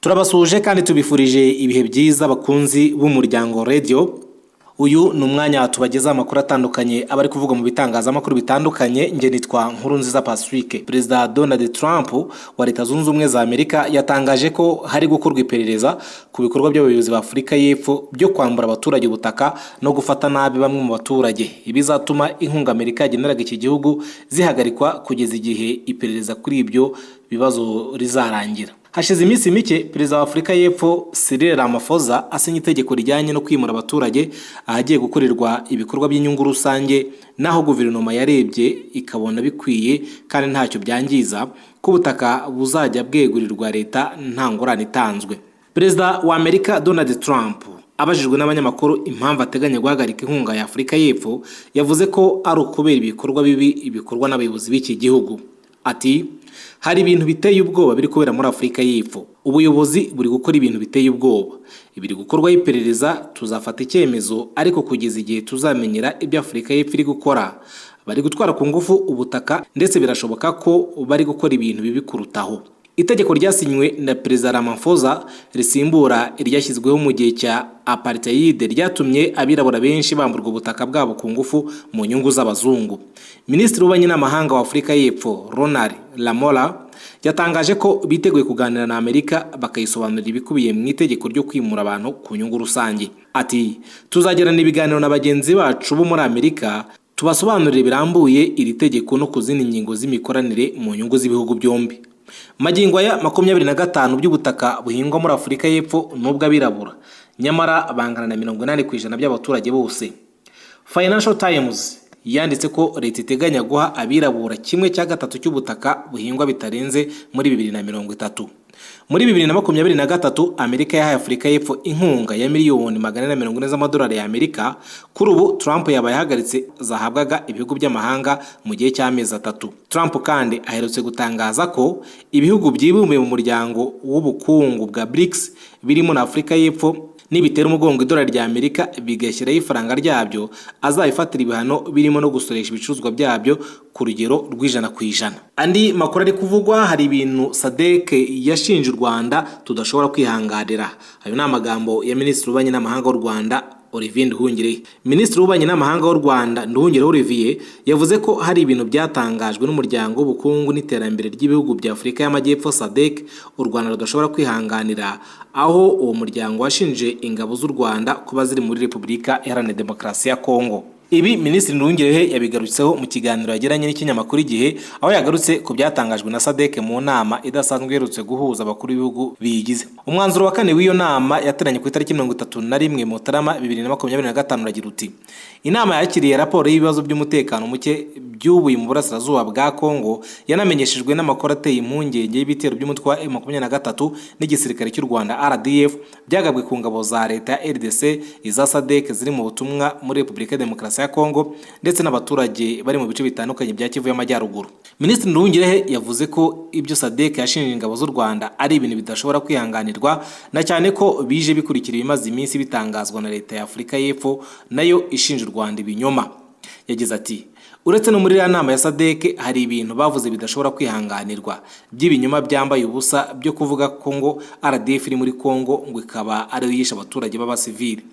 Turabasuje kandi tubifurije ibihe byiza bakunzi b'umuryango radio. Uyu ni umwanya tubageza amakuru atandukanye abari kuvuga mu bitangazamakuru bitandukanye. Nge nitwa Nkurunziza Pacifique. Perezida Donald Trump wa Leta Zunze Ubumwe za Amerika yatangaje ko hari gukorwa iperereza ku bikorwa by'abayobozi ba Afurika y'Epfo byo kwambura abaturage ubutaka no gufata nabi bamwe mu baturage. Ibizatuma inkunga Amerika yageneraga iki gihugu zihagarikwa kugeza igihe iperereza kuri ibyo bibazo rizarangira. Hashize iminsi mike Perezida wa Afurika y'Epfo Cyril Ramaphosa asinya itegeko rijyanye no kwimura abaturage ahagiye gukorerwa ibikorwa by'inyungu rusange, naho guverinoma yarebye ikabona bikwiye kandi ntacyo byangiza ko ubutaka buzajya bwegurirwa leta nta ngurane itanzwe. Perezida wa Amerika Donald Trump abajijwe n'abanyamakuru impamvu ateganya guhagarika inkunga ya Afurika y'Epfo, yavuze ko ari ukubera ibikorwa bibi ibikorwa n'abayobozi b'iki gihugu. Ati, hari ibintu biteye ubwoba biri kubera muri Afurika y'Epfo. Ubuyobozi buri gukora ibintu biteye ubwoba. Ibiri gukorwaho iperereza, tuzafata icyemezo, ariko kugeza igihe tuzamenyera ibyo Afurika y'Epfo iri gukora. Bari gutwara ku ngufu ubutaka, ndetse birashoboka ko bari gukora ibintu bibi kurutaho. Itegeko ryasinywe na Perezida Ramaphosa risimbura iryashyizweho mu gihe cya apartheid ryatumye abirabura benshi bamburwa ubutaka bwabo ku ngufu mu nyungu z'abazungu. Minisitiri w'Ububanyi n'Amahanga wa Afurika y'Epfo Ronald Lamola yatangaje ko biteguye kuganira na Amerika bakayisobanurira ibikubiye mu itegeko ryo kwimura abantu ku nyungu rusange. Ati, tuzagirana ibiganiro na bagenzi bacu bo muri Amerika tubasobanurire birambuye iri tegeko no kuzindi ngingo z'imikoranire mu nyungu z'ibihugu byombi. Magingo aya 25 by'ubutaka buhingwa muri Afurika y'Epfo nubwo abirabura, nyamara bangana na 80% by'abaturage bose. Financial Times yanditse ko leta iteganya guha abirabura 1/3 cy'ubutaka buhingwa bitarenze muri 2030. Muri 2023 Amerika yahaye Afurika y'Epfo inkunga ya miliyoni 440 z'amadolari ya Amerika. Kuri ubu Trump yabaye ahagaritse zahabwaga ibihugu by'amahanga mu gihe cy'amezi 3. Trump kandi aherutse gutangaza ko ibihugu byibumbiye mu muryango w'ubukungu bwa BRICS birimo na Afurika y'Epfo nibitera umugongo idolari rya Amerika bigashyiraho ifaranga ryabyo, azayifatira ibihano birimo no gusoresha ibicuruzwa byabyo ku rugero rw'100%. Andi makuru ari kuvugwa, hari ibintu SADC yashinje u Rwanda tudashobora kwihanganira. Ayo ni amagambo ya Minisitiri w'Ububanyi n'Amahanga w'u Rwanda Olivier Nduhungirehe. Minisitiri w'Ububanyi n'Amahanga w'u Rwanda Nduhungirehe Olivier yavuze ko hari ibintu byatangajwe n'umuryango w'ubukungu n'iterambere ry'ibihugu bya Afurika y'Amajyepfo SADC u Rwanda rudashobora kwihanganira, aho uwo muryango washinje ingabo z'u Rwanda kuba ziri muri Repubulika Iharanira Demokarasi ya Kongo. Ibi Minisitiri Nduhungirehe yabigarutseho mu kiganiro yagiranye n'ikinyamakuru Igihe, aho yagarutse ku byatangajwe na SADC mu nama idasanzwe iherutse guhuza abakuru b'ibihugu biyigize. Umwanzuro wa kane w'iyo nama yateranye ku itariki 31 Mutarama 2025 uragira uti, inama yakiriye raporo y'ibibazo by'umutekano muke by'ubuye mu burasirazuba bwa Kongo, yanamenyeshejwe n'amakuru ateye impungenge y'ibitero by'umutwe wa M23 n'igisirikare cy'u Rwanda RDF byagabwe ku ngabo za leta ya RDC iza SADC ziri mu butumwa muri Repubulika Demokarasi ya Kongo ndetse n'abaturage bari mu bice bitandukanye bya Kivu y'Amajyaruguru. Minisitiri Nduhungirehe yavuze ko ibyo SADC yashinje ingabo z'u Rwanda ari ibintu bidashobora kwihanganirwa, na cyane ko bije bikurikira ibimaze iminsi bitangazwa na leta ya Afurika y'Epfo nayo ishinja u Rwanda ibinyoma. Yagize ati, uretse no muri nama ya SADC hari ibintu bavuze bidashobora kwihanganirwa by'ibinyoma byambaye ubusa byo kuvuga ko ngo RDF iri muri Kongo ngo ikaba ari yisha abaturage b'abasivili.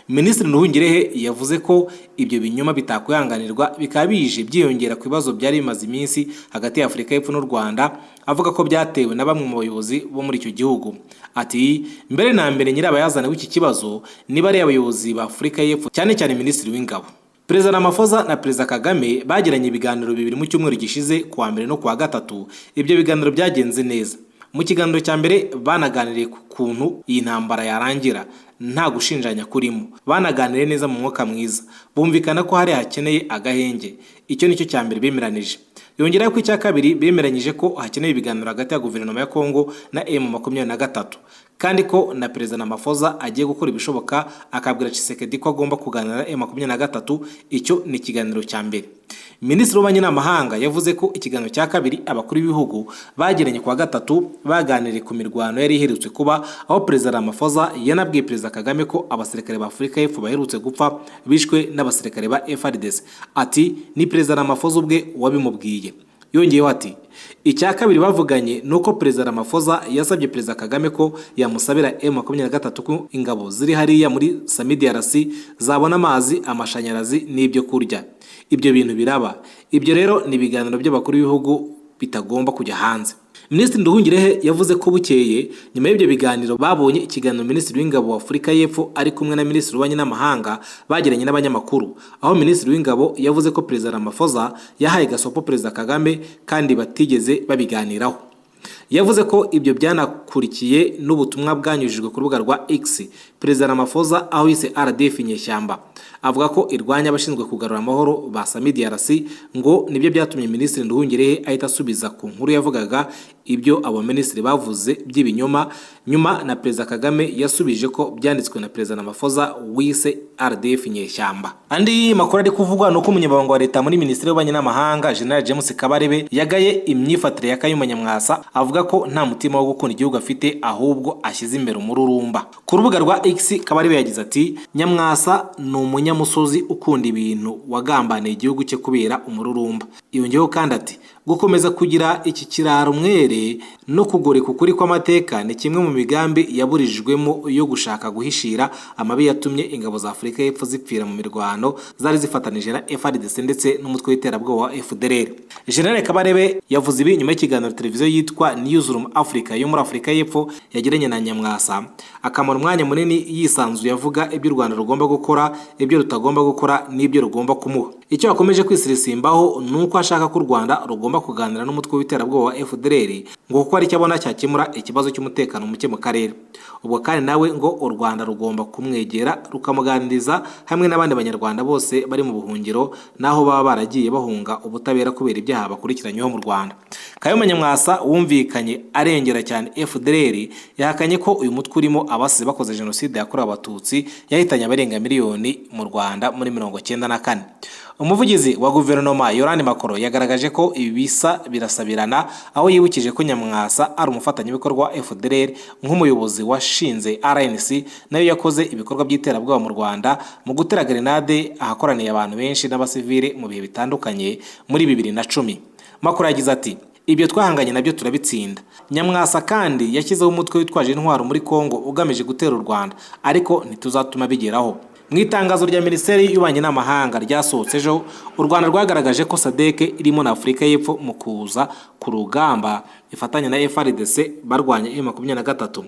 Minisitiri Nduhungirehe yavuze ko ibyo binyoma bitakwihanganirwa bikaba bije byiyongera ku bibazo byari bimaze iminsi hagati ya Afurika y'Epfo n'u Rwanda, avuga ko byatewe na bamwe mu bayobozi bo muri icyo gihugu. Ati, mbere na mbere nyirabayazana w'iki kibazo niba ari abayobozi ba Afurika y'Epfo, cyane cyane Minisitiri w'Ingabo. Perezida Ramaphosa na Perezida Kagame bagiranye ibiganiro bibiri mu cyumweru gishize kuwa mbere no kuwa gatatu. Ibyo biganiro byagenze neza. Mu kiganiro cya mbere banaganiriye ku kuntu iyi ntambara yarangira nta gushinjanya kurimo. Banaganiriye neza mu mwuka mwiza, bumvikana ko hari hakeneye agahenge. Icyo nicyo cya mbere bemeranije. Yongeraho ko icya kabiri bemeranyije ko hakeneye ibiganiro hagati ya guverinoma ya Kongo na M23, kandi ko na Perezida Ramaphosa agiye gukora ibishoboka akabwira Tshisekedi ko agomba kuganira na M23. Icyo ni ikiganiro cya mbere. Minisitiri w'Ububanyi n'Amahanga yavuze ko ikiganiro cya kabiri abakuru b'ibihugu bagiranye kuwa gatatu baganiriye ku mirwano yari iherutse kuba, aho Perezida Ramaphosa yanabwiye Perezida Kagame ko abasirikare ba Afurika y'Epfo baherutse gupfa bishwe n'abasirikare ba FARDC. Ati, ni Perezida Ramaphosa ubwe wabimubwiye. yongeyeho ati icya kabiri bavuganye nuko Perezida Ramaphosa yasabye Perezida Kagame ko yamusabira M23 ko ingabo ziri hariya muri DRC zabona amazi, amashanyarazi n'ibyo kurya. Ibyo bintu biraba. Ibyo rero ni ibiganiro by'abakuru b'ibihugu bitagomba kujya hanze. Minisitiri Nduhungirehe yavuze ko bukeye nyuma y'ibyo biganiro babonye ikiganiro Minisitiri w'Ingabo wa Afurika y'Epfo ari kumwe na Minisitiri w'Ububanyi n'Amahanga bagiranye n'abanyamakuru, aho Minisitiri w'Ingabo yavuze ko Perezida Ramaphosa yahaye gasopo Perezida Kagame kandi batigeze babiganiraho. Yavuze ko ibyo byanakurikiye n'ubutumwa bwanyujijwe ku rubuga rwa X Perezida Ramaphosa aho yise RDF inyeshyamba, avuga ko irwanya abashinzwe kugarura amahoro ba DRC, ngo nibyo byatumye Minisitiri Nduhungirehe ahita asubiza ku nkuru yavugaga ibyo abo minisitiri bavuze by'ibinyoma. Nyuma na Perezida Kagame yasubije ko byanditswe na Perezida Ramaphosa wise RDF inyeshyamba. Andi makuru ari kuvugwa nuko umunyamabanga wa leta muri Minisiteri y'Ububanyi n'Amahanga General James Kabarebe yagaye imyifatire ya Kayumba Nyamwasa, avuga ko nta mutima wo gukunda igihugu afite ahubwo ashyize imbere umururumba. Ku rubuga rwa X Kabarebe yagize ati Nyamwasa ni umunyamusozi ukunda ibintu wagambaniye igihugu cye kubera umururumba. Yongeyeho kandi ati gukomeza kugira iki kiraro mwere no kugoreka ukuri kw'amateka ni kimwe mu migambi yaburijwemo yo gushaka guhishira amabi yatumye ingabo za Afurika y'Epfo zipfira mu mirwano zari zifatanije na FARDC ndetse n'umutwe w'iterabwoba wa FDLR. General Kabarebe yavuze ibi nyuma y'ikiganiro televiziyo yitwa Newsroom Africa yo muri Afurika y'Epfo yagiranye na Nyamwasa, akamara umwanya munini yisanzuye avuga ibyo u Rwanda rugomba gukora, ibyo rutagomba gukora n'ibyo rugomba kumuha. Icyo akomeje kwisirisimbaho nuko ashaka ko u Rwanda rugomba kuganira n'umutwe w'iterabwoba wa FDLR ngo kuko ari cyabona cyakemura ikibazo cy'umutekano muke mu karere. Ubwo kandi nawe ngo u Rwanda rugomba kumwegera rukamuganiriza hamwe n'abandi banyarwanda bose bari mu buhungiro naho baba baragiye bahunga ubutabera kubera ibyaha bakurikiranyweho mu Rwanda. Kayumba Nyamwasa wumvikanye arengera cyane FDLR yahakanye ko uyu mutwe urimo abasize bakoze jenoside yakorewe abatutsi yahitanye abarenga miliyoni mu Rwanda muri 1994. Umuvugizi wa guverinoma Yorani Makoro yagaragaje ko ibi bisa birasabirana, aho yibukije ko Nyamwasa ari umufatanyabikorwa wa FDLR nk'umuyobozi washinze RNC nayo yakoze ibikorwa by'iterabwoba mu Rwanda mu gutera grenade ahakoraniye abantu benshi n'abasivile mu bihe bitandukanye muri 2010. Makoro yagize ati ibyo twahanganye nabyo turabitsinda. Nyamwasa kandi yashyizeho umutwe witwaje intwaro muri Kongo ugamije gutera u Rwanda, ariko ntituzatuma bigeraho. Mu itangazo rya Minisiteri y'Ububanyi n'Amahanga ryasohotse ejo, u Rwanda rwagaragaje ko SADC irimo na Afurika y'Epfo mu kuza ku rugamba ifatanya na FARDC barwanya M23.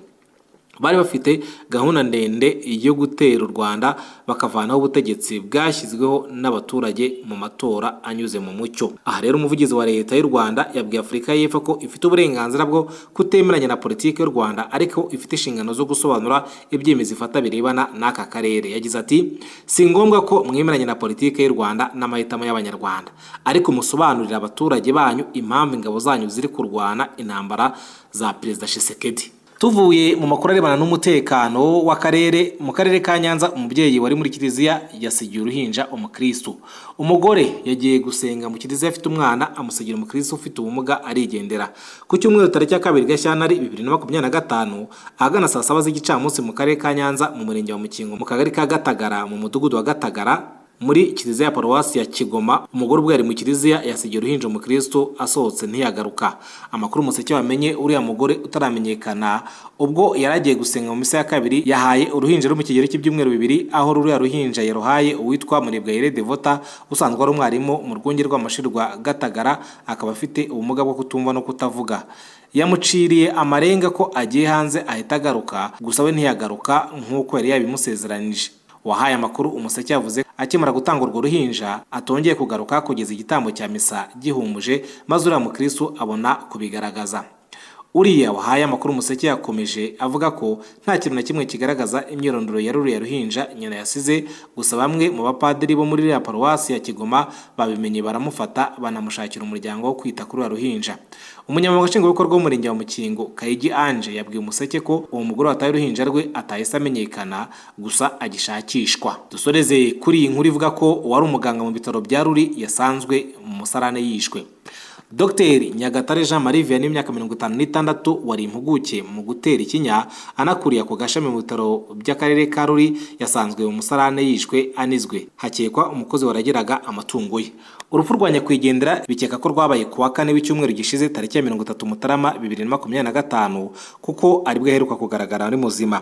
Bari bafite gahunda ndende yo gutera u Rwanda bakavanaho ubutegetsi bwashyizweho n'abaturage mu matora anyuze mu mucyo. Aha rero umuvugizi wa leta y'u Rwanda yabwiye Afurika y'Epfo ko ifite uburenganzira bwo kutemeranya na politiki y'u Rwanda, ariko ifite inshingano zo gusobanura ibyemezo ifata birebana n'aka karere. Yagize ati si ngombwa ko mwemeranya na politiki y'u Rwanda n'amahitamo y'abanyarwanda, ariko musobanurira abaturage banyu impamvu ingabo zanyu ziri kurwana intambara za Perezida Tshisekedi. Tuvuye mu makuru arebana n'umutekano w'akarere, mu karere ka Nyanza umubyeyi wari muri kiliziya yasigiye uruhinja umukristo. Umugore yagiye gusenga mu kiliziya afite umwana amusigira umukristo ufite ubumuga arigendera. Ku cyumweru tariki ya 2 Gashyantare 2025 ahagana saa 7 z'igicamunsi mu karere ka Nyanza mu murenge wa Mukingo mu kagari ka Gatagara mu mudugudu wa Gatagara muri kiliziya ya Paruwasi ya Kigoma, umugore ubwo yari mu kiliziya yasigiye uruhinja umukristo asohotse ntiyagaruka. Amakuru Umuseke wamenye uriya mugore utaramenyekana ubwo yaragiye gusenga mu misa ya kabiri yahaye uruhinja ruri mu kigero cy'ibyumweru 2, aho ruriya ruhinja yaruhaye uwitwa Murebwayire Devota usanzwe ari umwarimu mu rwunge rw'amashuri rwa Gatagara, akaba afite ubumuga bwo kutumva no kutavuga. Yamuciriye amarenga ko agiye hanze ahita agaruka, gusa we ntiyagaruka nk'uko yari yabimusezeranije. Wahaye amakuru Umuseke yavuze akimara gutanga urwo ruhinja atongeye kugaruka kugeza igitambo cya misa gihumuje, maze uriya mukristo abona kubigaragaza. Uriya wahaye amakuru Umuseke yakomeje avuga ko nta kintu na kimwe kigaragaza imyirondoro ya ruriya ruhinja nyina yasize, gusa bamwe mu bapadiri bo muri ya Paruwasi ya Kigoma babimenye baramufata banamushakira umuryango wo kwita kuri uriya ruhinja. Umunyamabanga nshingwabikorwa w'umurenge wa Mukingo Kayigi Ange yabwiye Umuseke ko uwo mugore wataye uruhinja rwe atahise amenyekana, gusa agishakishwa. Dusoreze kuri iyi nkuru ivuga ko wari umuganga mu bitaro bya Ruri yasanzwe mu musarane yishwe. Dr. Nyagatare Jean Marie Vianney imyaka 56 wari impuguke mu gutera ikinya anakuriye ku gashami mu bitaro by'akarere ka Ruri yasanzwe mu musarane yishwe anizwe, hakekwa umukozi waragiraga amatungo ye. Urupfu rwa nyakwigendera bikeka ko rwabaye ku wa kane w'icyumweru gishize tariki ya 30 Mutarama 2025 kuko aribwo aheruka kugaragara ari muzima.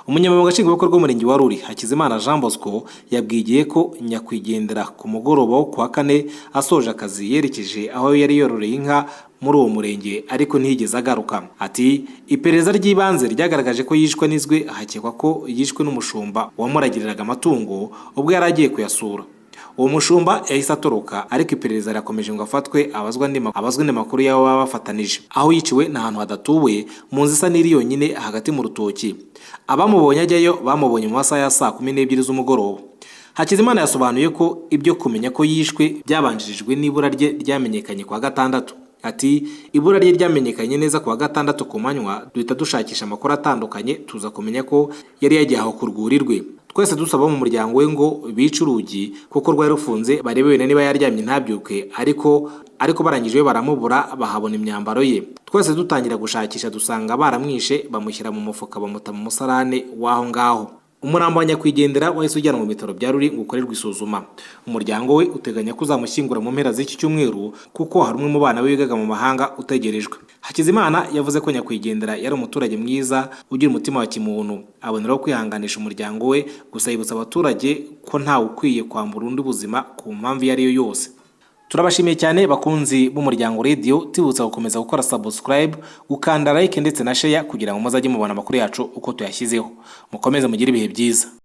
Umunyamabanga nshingwabikorwa w'umurenge wa Ruli Hakizimana Jean Bosco yabwigiye ko nyakwigendera ku mugoroba wo ku wa kane asoje akazi yerekeje aho yari yororeye inka muri uwo murenge ariko ntiyigeze agaruka. Ati iperereza ry'ibanze ryagaragaje ko yishwe n'izwe, hakekwa ko yishwe n'umushumba wamuragiriraga amatungo ubwo yari agiye kuyasura. Uwo mushumba yahise atoroka ariko iperereza rirakomeje ngo afatwe abazwa andi makuru y'abo baba bafatanije. Aho yiciwe n'ahantu hadatuwe mu nzu isa n'iri yonyine hagati mu rutoki. Abamubonye ajyayo bamubonye mu masaha ya saa 12 z'umugoroba. Hakizimana yasobanuye ko ibyo kumenya ko yishwe byabanjirijwe n'ibura rye ryamenyekanye kwa gatandatu. Ati ibura rye ryamenyekanye neza kwa gatandatu ku manywa, duhita dushakisha amakuru atandukanye tuza kumenya ko yari yagiye aho kurwurirwe. Twese dusaba mu muryango we ngo bice urugi kuko rwari rufunze barebeye niba yaryamye ntabyuke, ariko barangije baramubura bahabona imyambaro ye. Twese dutangira gushakisha dusanga baramwishe bamushyira mu mufuka bamuta mu musarane waho ngaho. Umurambo wa nyakwigendera wahise ujyanwa mu bitaro bya Ruli ngo ukorerwe isuzuma. Umuryango we uteganya kuzamushyingura mu mpera z'iki cyumweru kuko hari umwe mu bana bigaga mu mahanga utegerejwe. Hakizimana yavuze ko nyakwigendera yari umuturage mwiza ugira umutima wa kimuntu, aboneraho kwihanganisha umuryango we, gusa yibutsa abaturage ko ntawe ukwiye kwambura undi buzima ku mpamvu iyo ari yo yose. Turabashimiye cyane bakunzi b'umuryango radio, tibutsa gukomeza gukora subscribe, gukanda like ndetse na share kugira ngo muzajye mubona amakuru yacu uko tuyashyizeho. Mukomeze mugire ibihe byiza.